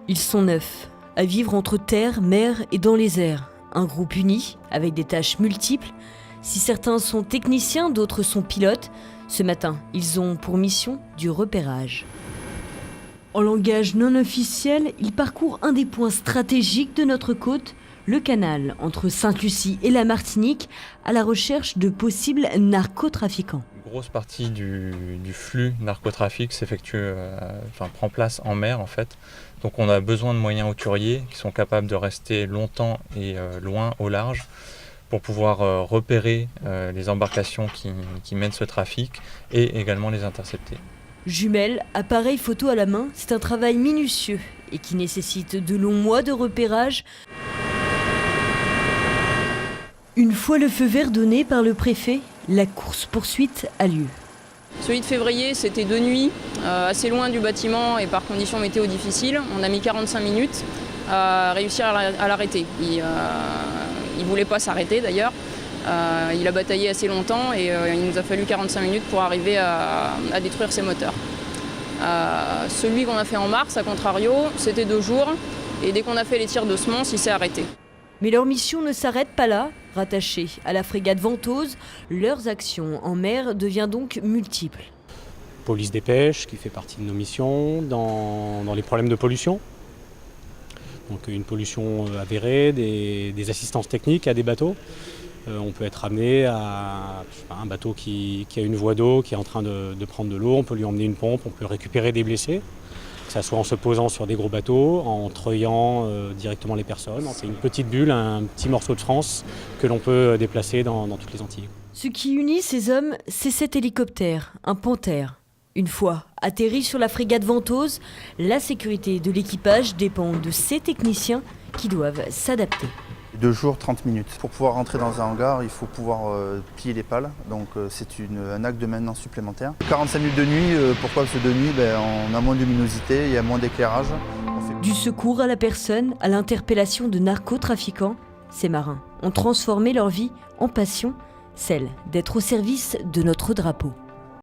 Ils sont 9, à vivre entre terre, mer et dans les airs. Un groupe uni, avec des tâches multiples. Si certains sont techniciens, d'autres sont pilotes. Ce matin, ils ont pour mission du repérage. En langage non officiel, ils parcourent un des points stratégiques de notre côte, le canal entre Sainte-Lucie et la Martinique, à la recherche de possibles narcotrafiquants. Une grosse partie du flux narcotrafic prend place en mer en fait. Donc on a besoin de moyens hauturiers qui sont capables de rester longtemps et loin au large pour pouvoir repérer les embarcations qui mènent ce trafic et également les intercepter. Jumelles, appareil photo à la main, c'est un travail minutieux et qui nécessite de longs mois de repérage. Une fois le feu vert donné par le préfet, la course-poursuite a lieu. Celui de février, c'était de nuit, assez loin du bâtiment et par conditions météo difficiles. On a mis 45 minutes à réussir à l'arrêter. Il ne voulait pas s'arrêter d'ailleurs. Il a bataillé assez longtemps et il nous a fallu 45 minutes pour arriver à détruire ses moteurs. Celui qu'on a fait en mars, à contrario, c'était 2 jours et dès qu'on a fait les tirs de semonce, il s'est arrêté. Mais leur mission ne s'arrête pas là. Rattachés à la frégate Ventose, leurs actions en mer deviennent donc multiples. Police des pêches qui fait partie de nos missions, dans les problèmes de pollution. Donc une pollution avérée, des assistances techniques à des bateaux. On peut être amené à un bateau qui a une voie d'eau, qui est en train de prendre de l'eau, on peut lui emmener une pompe, on peut récupérer des blessés. Que ça soit en se posant sur des gros bateaux, en treuillant directement les personnes. C'est une petite bulle, un petit morceau de France que l'on peut déplacer dans toutes les Antilles. Ce qui unit ces hommes, c'est cet hélicoptère, un Panthère. Une fois atterri sur la frégate Ventose, la sécurité de l'équipage dépend de ces techniciens qui doivent s'adapter. 2 jours, 30 minutes. Pour pouvoir rentrer dans un hangar, il faut pouvoir piller les pales. Donc c'est un acte de maintenance supplémentaire. 45 minutes de nuit, pourquoi? Parce que de nuit, on a moins de luminosité, il y a moins d'éclairage. Du secours à la personne, à l'interpellation de narcotrafiquants, ces marins ont transformé leur vie en passion, celle d'être au service de notre drapeau.